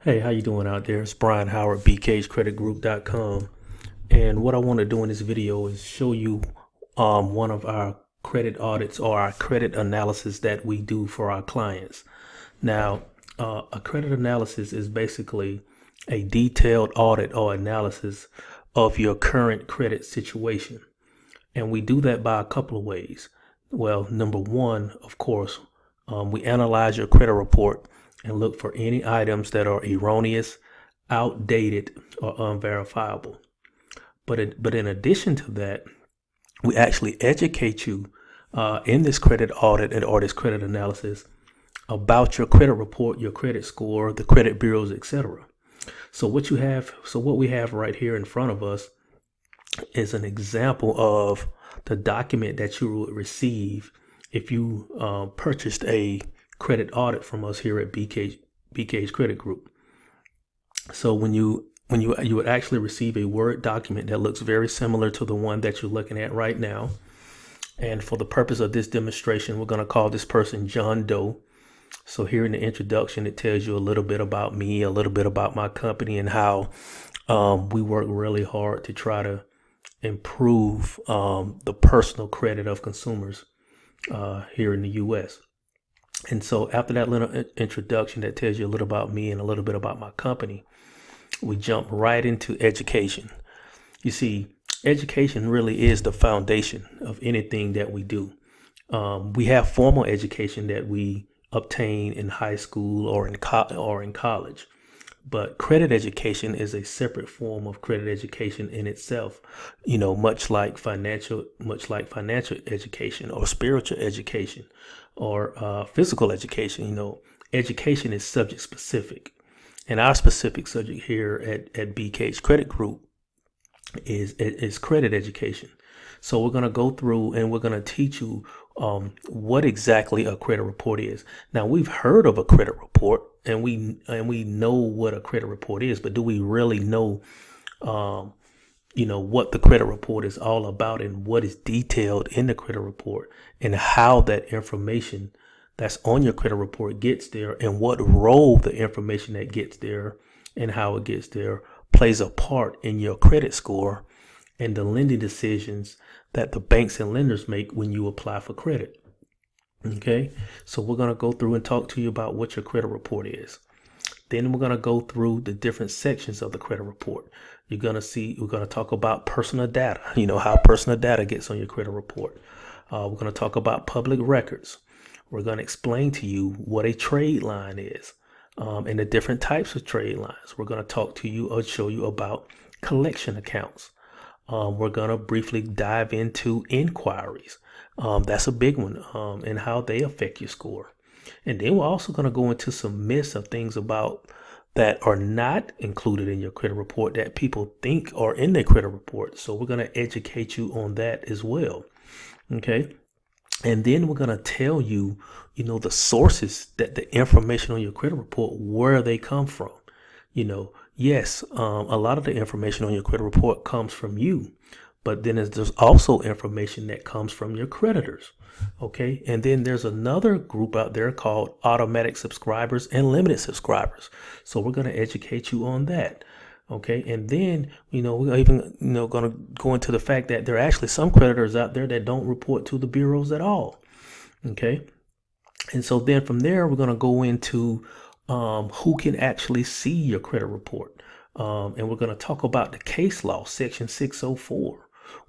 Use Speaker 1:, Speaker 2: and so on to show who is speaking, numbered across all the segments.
Speaker 1: Hey, how you doing out there? It's Brian Howard, BKH Credit Group.com. And what I want to do in this video is show you one of our credit audits or our credit analysis that we do for our clients. Now, a credit analysis is basically a detailed audit or analysis of your current credit situation. And we do that by a couple of ways. Well, number one, of course, we analyze your credit report and look for any items that are erroneous, outdated, or unverifiable. But in addition to that, we actually educate you in this credit audit or this credit analysis about your credit report, your credit score, the credit bureaus, etc. So what we have right here in front of us is an example of the document that you would receive if you purchased a credit audit from us here at BKH Credit Group. So when you would actually receive a Word document that looks very similar to the one that you're looking at right now. And for the purpose of this demonstration, we're going to call this person John Doe. So here in the introduction, it tells you a little bit about me, a little bit about my company, and how we work really hard to try to improve the personal credit of consumers here in the U.S. And so after that little introduction that tells you a little about me and a little bit about my company, we jump right into education. You see, education really is the foundation of anything that we do. We have formal education that we obtain in high school or in college. But credit education is a separate form of credit education in itself, much like financial education or spiritual education or physical education. Education is subject specific. And our specific subject here at BKH Credit Group is credit education. So we're going to go through and we're going to teach you what exactly a credit report is. Now, we've heard of a credit report and we know what a credit report is, but do we really know, what the credit report is all about and what is detailed in the credit report and how that information that's on your credit report gets there and what role the information that gets there and how it gets there plays a part in your credit score and the lending decisions that the banks and lenders make when you apply for credit. Okay, so we're going to go through and talk to you about what your credit report is. Then we're going to go through the different sections of the credit report. We're going to talk about personal data, how personal data gets on your credit report. We're going to talk about public records. We're going to explain to you what a trade line is and the different types of trade lines. We're going to talk to you or show you about collection accounts. We're going to briefly dive into inquiries. That's a big one, and how they affect your score. And then we're also going to go into some myths of things about that are not included in your credit report that people think are in their credit report. So we're going to educate you on that as well. Okay. And then we're going to tell you, the sources that the information on your credit report, where they come from. Yes, a lot of the information on your credit report comes from you, but then there's also information that comes from your creditors. Okay. And then there's another group out there called automatic subscribers and limited subscribers. So we're going to educate you on that. Okay. And then, we're even, going to go into the fact that there are actually some creditors out there that don't report to the bureaus at all. Okay. And so then from there, we're going to go into who can actually see your credit report. And we're going to talk about the case law, section 604,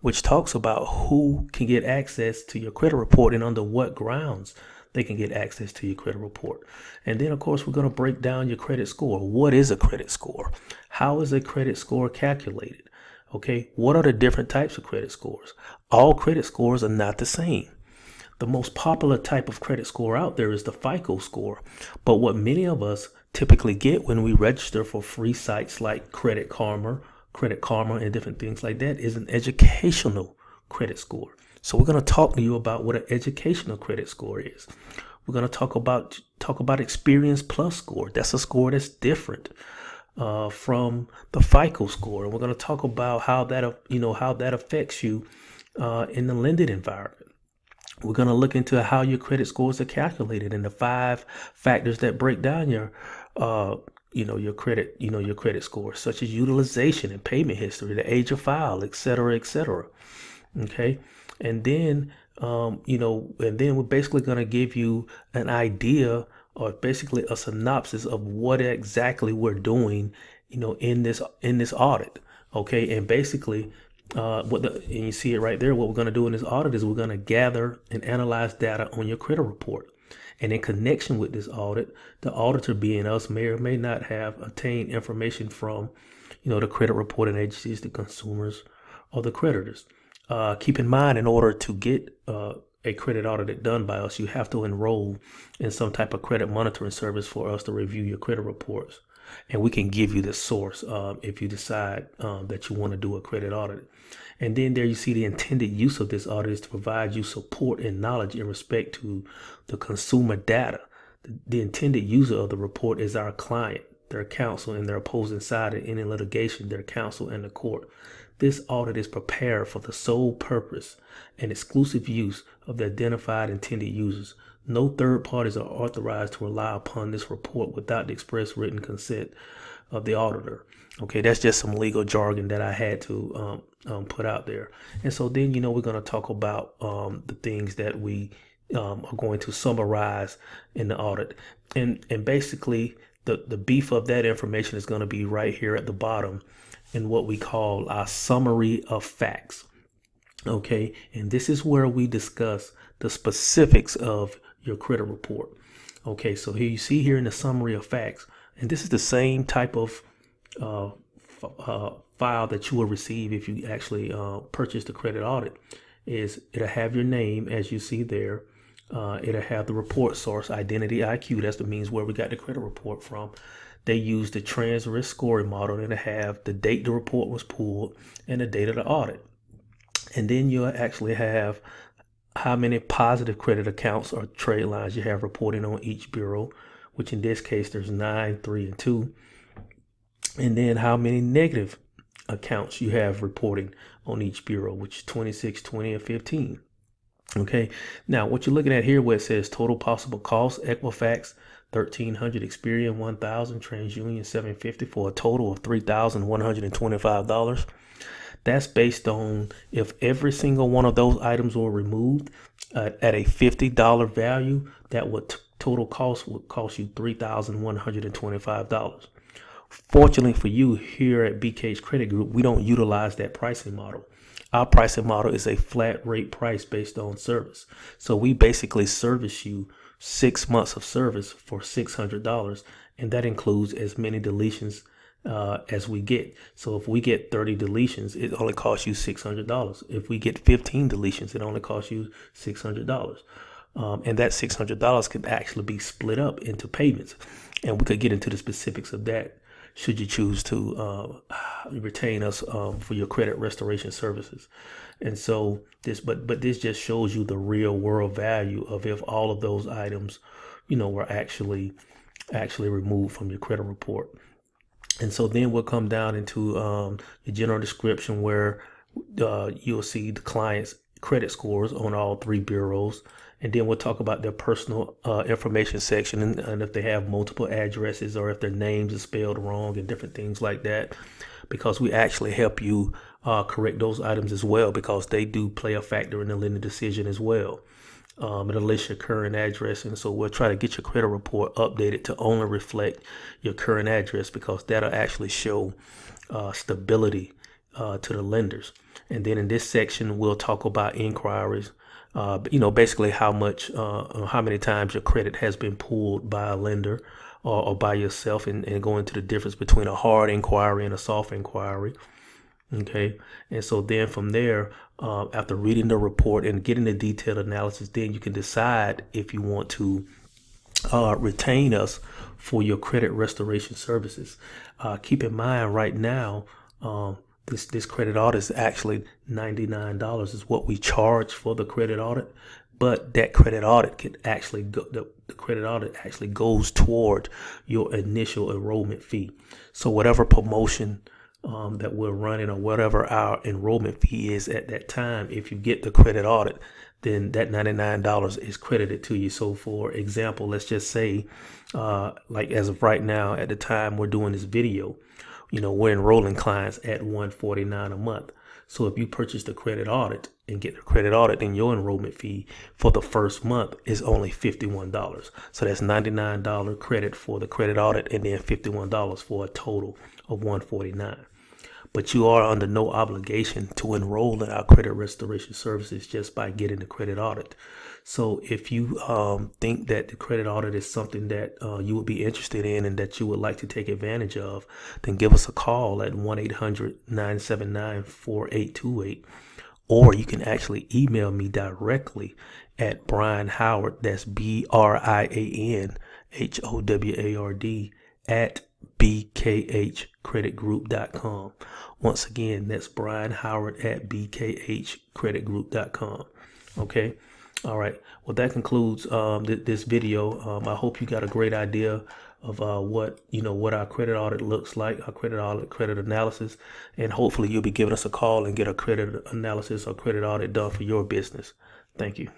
Speaker 1: which talks about who can get access to your credit report and under what grounds they can get access to your credit report. And then, of course, we're going to break down your credit score. What is a credit score? How is a credit score calculated? Okay, what are the different types of credit scores? All credit scores are not the same. The most popular type of credit score out there is the FICO score. But what many of us typically get when we register for free sites like Credit Karma, and different things like that is an educational credit score. So we're going to talk to you about what an educational credit score is. We're going to talk about Experience Plus score. That's a score that's different from the FICO score. And we're going to talk about how that affects you in the lending environment. We're going to look into how your credit scores are calculated and the 5 factors that break down your your credit score, such as utilization and payment history, the age of file, et cetera, et cetera. Okay. And then, we're basically going to give you an idea, or basically a synopsis of what exactly we're doing, in this audit. Okay. And basically, and you see it right there. What we're going to do in this audit is we're going to gather and analyze data on your credit report. And in connection with this audit, the auditor, being us, may or may not have obtained information from, the credit reporting agencies, the consumers, or the creditors. Keep in mind, in order to get a credit audit done by us, you have to enroll in some type of credit monitoring service for us to review your credit reports. And we can give you the source if you decide that you want to do a credit audit. And then there you see the intended use of this audit is to provide you support and knowledge in respect to the consumer data. The intended user of the report is our client, their counsel, and their opposing side in any litigation, their counsel, and the court. This audit is prepared for the sole purpose and exclusive use of the identified intended users. No third parties are authorized to rely upon this report without the express written consent of the auditor. Okay, that's just some legal jargon that I had to put out there. And so then, we're going to talk about the things that we are going to summarize in the audit. And basically, the beef of that information is going to be right here at the bottom in what we call our summary of facts. Okay, and this is where we discuss the specifics of your credit report. Okay, so here you see here in the summary of facts, and this is the same type of file that you will receive if you actually purchase the credit audit. It'll have your name, as you see there. It'll have the report source, identity IQ. That's the means where we got the credit report from. They use the trans risk scoring model, and it'll have the date the report was pulled and the date of the audit. And then you'll actually have how many positive credit accounts or trade lines you have reporting on each bureau, which in this case there's 9, 3, and 2. And then how many negative accounts you have reporting on each bureau, which is 26, 20, and 15. Okay, now what you're looking at here, where it says total possible cost, Equifax 1,300, Experian 1,000, TransUnion 750, for a total of $3,125. That's based on if every single one of those items were removed at a $50 value, that would total cost would cost you $3,125. Fortunately for you, here at BKH Credit Group, we don't utilize that pricing model. Our pricing model is a flat rate price based on service. So we basically service you 6 months of service for $600, and that includes as many deletions as we get. So if we get 30 deletions, it only costs you $600. If we get 15 deletions, it only costs you $600. And that $600 can actually be split up into payments, and we could get into the specifics of that should you choose to retain us for your credit restoration services. And so this, but this just shows you the real world value of if all of those items, were actually removed from your credit report. And so then we'll come down into the general description, where you'll see the client's credit scores on all 3 bureaus. And then we'll talk about their personal information section, and if they have multiple addresses or if their names are spelled wrong and different things like that, because we actually help you correct those items as well, because they do play a factor in the lending decision as well. It'll list your current address, and so we'll try to get your credit report updated to only reflect your current address, because that'll actually show stability to the lenders. And then in this section, we'll talk about inquiries. Basically how many times your credit has been pulled by a lender or by yourself, and go into the difference between a hard inquiry and a soft inquiry. Okay. And so then from there, after reading the report and getting the detailed analysis, then you can decide if you want to retain us for your credit restoration services. Keep in mind right now, this credit audit is actually $99 is what we charge for the credit audit, but that credit audit can actually go, the credit audit actually goes toward your initial enrollment fee. So whatever promotion that we're running, or whatever our enrollment fee is at that time. If you get the credit audit, then that $99 is credited to you. So for example, let's just say, like as of right now, at the time we're doing this video, we're enrolling clients at $149 a month. So if you purchase the credit audit and get the credit audit, then your enrollment fee for the first month is only $51. So that's $99 credit for the credit audit, and then $51 for a total of $149. But you are under no obligation to enroll in our credit restoration services just by getting the credit audit. So if you think that the credit audit is something that you would be interested in and that you would like to take advantage of, then give us a call at 1-800-979-4828. Or you can actually email me directly at Brian Howard, that's BrianHoward at BKHCreditGroup.com. Once again, that's Brian Howard at BKHCreditGroup.com. Okay. All right. Well, that concludes this video. I hope you got a great idea of what our credit audit looks like, our credit audit, credit analysis, and hopefully you'll be giving us a call and get a credit analysis or credit audit done for your business. Thank you.